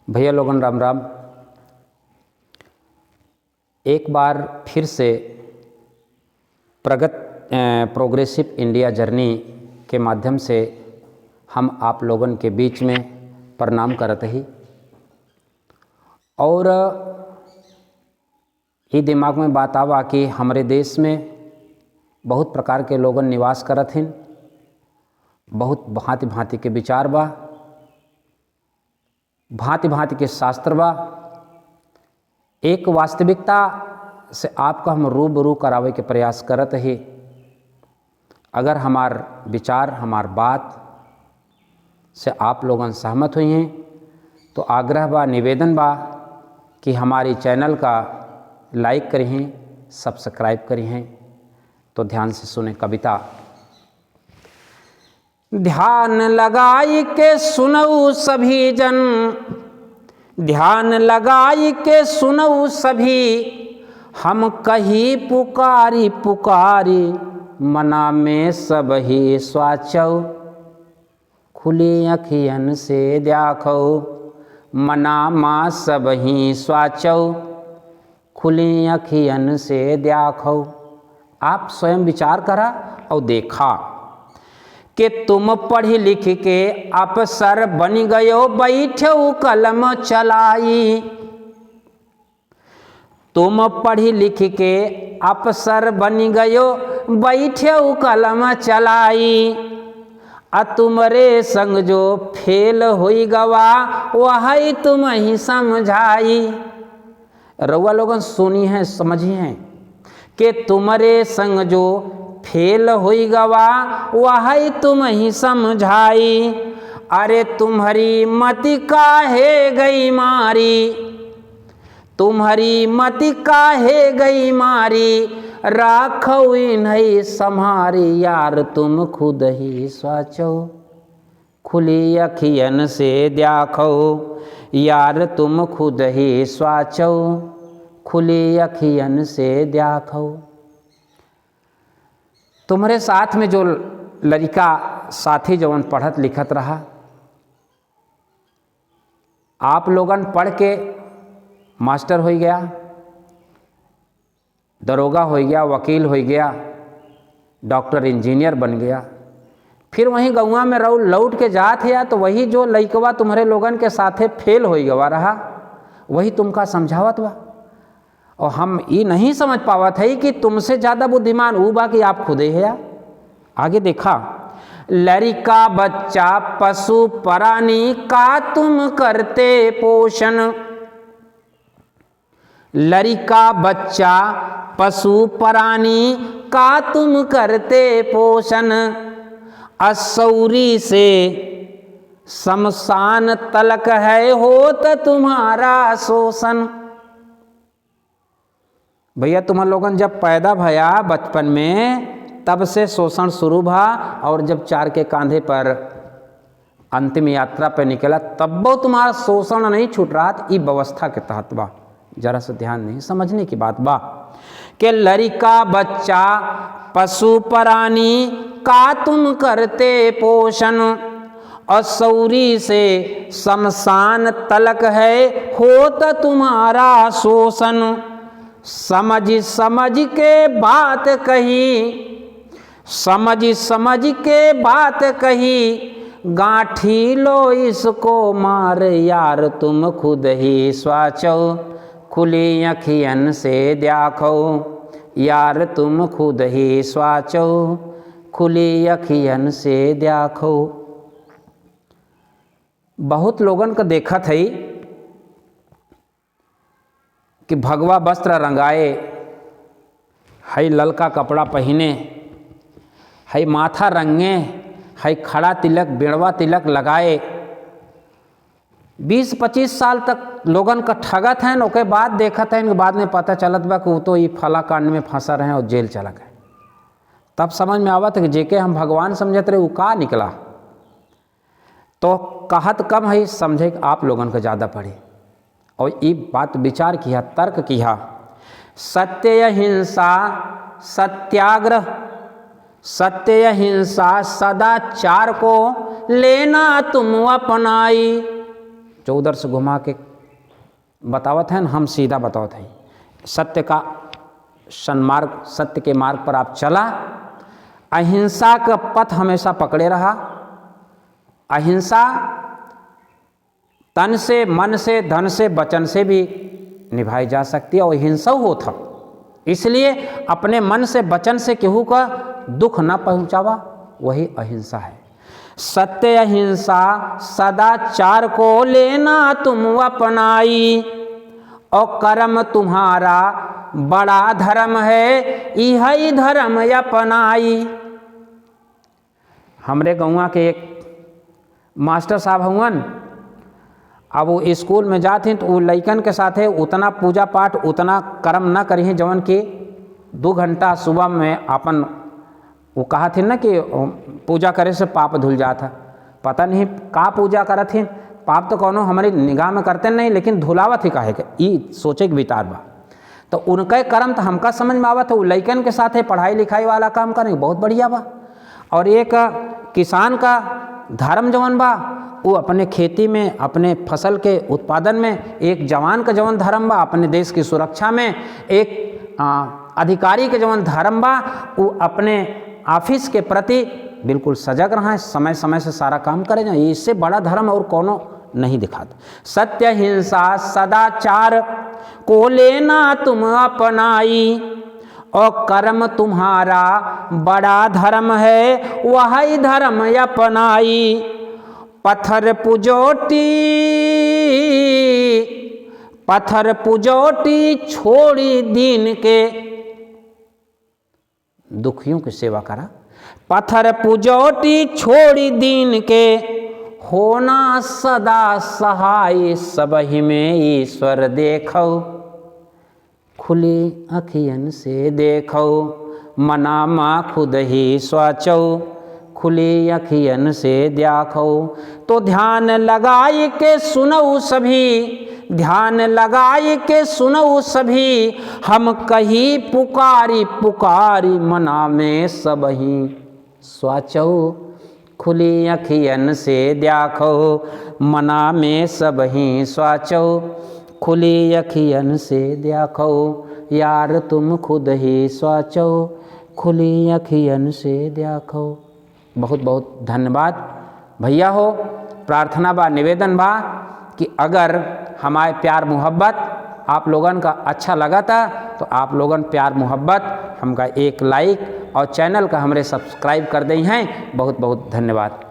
भैया लोगन राम राम। एक बार फिर से प्रोग्रेसिव इंडिया जर्नी के माध्यम से हम आप लोगन के बीच में प्रणाम करत ही और ये दिमाग में बात आवा कि हमारे देश में बहुत प्रकार के लोगन निवास करत हैं, बहुत भांति भांति के विचार बा, भांति भांति के शास्त्र बा। एक वास्तविकता से आपका हम रूबरू करावे के प्रयास करत ही। अगर हमार विचार हमार बात से आप लोगन सहमत हुई हैं तो आग्रह बा, निवेदन बा कि हमारी चैनल का लाइक करें, सब्सक्राइब करें। तो ध्यान से सुने कविता। ध्यान लगाई के सुनऊ सभी जन, ध्यान लगाई के सुनऊ सभी, हम कही पुकारी पुकारी, मना में सब ही स्वाचौ, खुली अखियन से देखो, मना माँ सब ही स्वाचौ, खुली अखियन से देखो। आप स्वयं विचार करा और देखा कि तुम पढ़ी लिख के अफसर बन गयो, बैठो कलम चलाई। तुम पढ़ी लिख के अफसर बन गयो, बैठो कलम चलाई। तुमरे संग जो फेल हुई गवा, वही तुम ही समझाई। रउआ लोगन सुनी है, समझी हैं कि तुमरे संग जो फेल हुई गवा, वही तुम ही समझाई। अरे तुम्हारी मति काहे गई मारी, तुम्हारी मति काहे गई मारी, राखो इन्हीं सम्हारी। यार तुम खुद ही सोचो, खुली अखियन से देखो। यार तुम खुद ही सोचो, खुली अखियन से देखो। तुम्हारे साथ में जो लड़का साथी जवन पढ़त लिखत रहा, आप लोगन पढ़ के मास्टर हो गया, दरोगा हो गया, वकील हो गया, डॉक्टर इंजीनियर बन गया। फिर वहीं गौवा में रहो लौट के जात है, तो वही जो लइकवा तुम्हारे लोगन के साथे फेल हो गवा रहा, वही तुमका समझावत बा। और हम ये नहीं समझ पावत है कि तुमसे ज़्यादा बुद्धिमान वो बा कि आप खुदे है। आगे देखा, लड़का बच्चा पशु प्राणी का तुम करते पोषण। लड़का बच्चा पशु प्राणी का तुम करते पोषण, असौरी से शमशान तलक है होत तुम्हारा शोषण। भैया तुम्हारे लोगन जब पैदा भया बचपन में, तब से शोषण शुरू भा, और जब चार के कांधे पर अंतिम यात्रा पर निकला, तब वो तुम्हारा शोषण नहीं छूट रहा। ये व्यवस्था के तहत बा, जरा से ध्यान नहीं, समझने की बात बा कि लड़का बच्चा पशु प्राणी का तुम करते पोषण, असौरी से शमशान तलक है होता तुम्हारा शोषण। समझ समझ के बात कही, समझ समझ के बात कही, गांठी लो इसको मार। यार तुम खुद ही सोचो, खुली अखियन से देखो। यार तुम खुद ही सोचो, खुली अखियन से देखो। बहुत लोगन को देखा थई कि भगवा वस्त्र रंगाए, है ललका कपड़ा पहने, है माथा रंगे, है खड़ा तिलक बेड़वा तिलक लगाए। 20-25 साल तक लोगन का ठगत हैं, उसके बाद देखत हैं, बाद में पता चलत बा कि वो तो ये फला कांड में फंसा रहे और जेल चला गए। तब समझ में आवत है कि जेके हम भगवान समझत रहे वो का निकला। तो कहत कम है, समझे आप लोगन को ज़्यादा पड़े। और ये बात विचार किया, तर्क किया। सत्य अहिंसा सत्याग्रह, सत्य अहिंसा सदाचार को लेना तुम अपनाई। चौधर से घुमा के बतावत हैं, हम सीधा बतावत हैं। सत्य का सन्मार्ग, सत्य के मार्ग पर आप चला, अहिंसा का पथ हमेशा पकड़े रहा। अहिंसा तन से, मन से, धन से, वचन से भी निभाई जा सकती है और हिंसा होता, इसलिए अपने मन से, वचन से केहू का दुख न पहुंचावा, वही अहिंसा है। सत्य अहिंसा सदाचार को लेना तुम अपनाई, और कर्म तुम्हारा बड़ा धर्म है, यही धर्म अपनाई। हमरे गौवा के एक मास्टर साहब हुवन, अब वो स्कूल में जाते तो वो लइकन के साथे उतना पूजा पाठ, उतना कर्म ना करी हैं जवन कि 2 घंटा सुबह में अपन, वो कहा थे ना कि पूजा करे से पाप धुल जाता। पता नहीं का पूजा करत हैं, पाप तो कौनो हमारी निगाह में करते नहीं, लेकिन धुलावत ही काहे के, ई सोचे के विचार बा। तो उनके कर्म तो हमका समझ में आवत है, वो लइकन के साथ पढ़ाई लिखाई वाला काम करें बहुत बढ़िया बा। और एक किसान का धर्म जवन बा, वो अपने खेती में, अपने फसल के उत्पादन में, एक जवान का जवन धर्म बा अपने देश की सुरक्षा में, एक अधिकारी के जवन धर्म बा वो अपने ऑफिस के प्रति बिल्कुल सजग रहें, समय समय से सारा काम करे जाए। इससे बड़ा धर्म और कोनो नहीं दिखाता। सत्य हिंसा सदाचार को लेना तुम अपनाई, और कर्म तुम्हारा बड़ा धर्म है, वही धर्म अपनाई। पत्थर पुजोटी छोड़ी दीन के, दुखियों की सेवा करा। पत्थर पुजोटी छोड़ी दीन के, होना सदा सहाय, सबहि में ईश्वर देखो। खुली अखियन से देखो, मना मा खुद ही स्वाचो। खुली अखियन से देखो, तो ध्यान लगाई के सुनऊ सभी, ध्यान लगाई के सुनऊ सभी। हम कही पुकारी पुकारी, मना में सबही स्वाचो। खुली अखियन से देखो, मना में सबही स्वाचो। खुली अखियन से देखो, यार तुम खुद ही स्वाचो। खुली अखियन से देखो। बहुत बहुत धन्यवाद भैया हो। प्रार्थना बा, निवेदन बा कि अगर हमारे प्यार मोहब्बत आप लोगन का अच्छा लगा था तो आप लोगन प्यार मोहब्बत हमका एक लाइक और चैनल का हमरे सब्सक्राइब कर दें हैं। बहुत बहुत धन्यवाद।